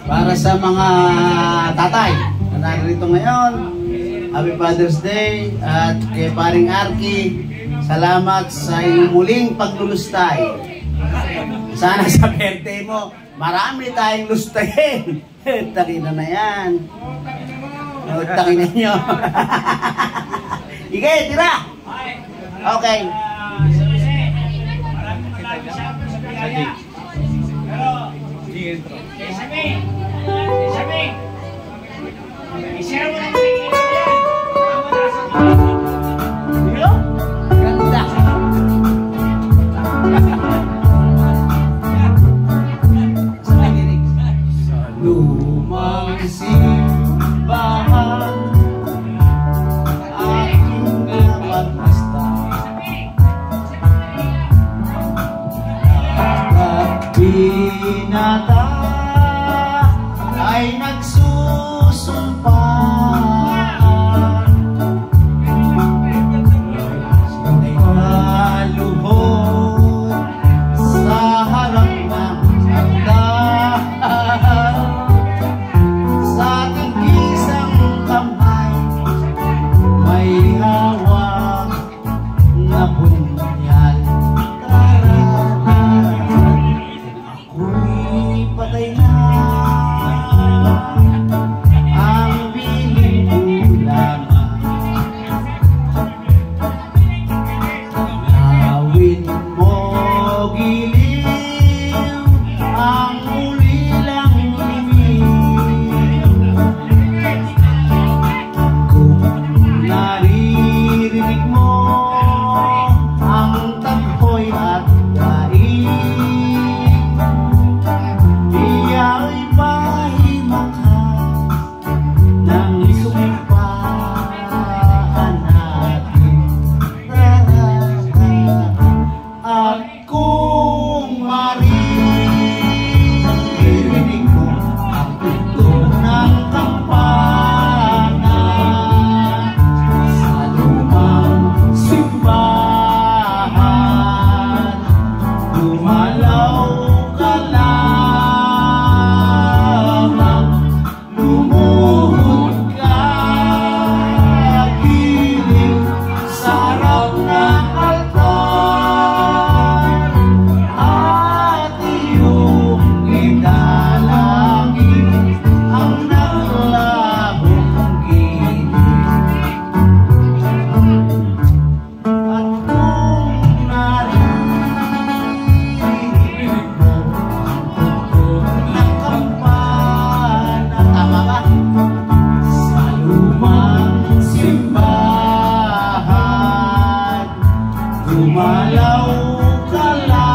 Para sa mga tatay na narito ngayon, Happy Father's Day. At kay Paring Arky, salamat sa iyong muling paglulustay. Sana sa birthday mo, marami tayong lustayin. Takina na yan. Takina nyo. Ige, tira! Okay. Ganda. Sa lumang simbahan aking napagmasdan at binata ay nagsusumpaan ay naluhod sa harap ng altar sa ating isang kamay may hawak na bunyal. Ako'y patay na, ang piling ko lamang. Gawin mo giliw ang ulilang limig. Kung naririnig mo ang tagpoy at daig, iya'y mahimakas ng sumpaan natin. At kung maririnig mo ang tugtog ng kampana sa lumang simbahan, lumalaw ka lamang, lumuhod ka giliw sa harap ng altar at iyong idalangin ang naglabong giliw. At kung naririnig mo ang tugtog ng kampana, tama ba? Sa lumang simbahan, dumalaw ka lang.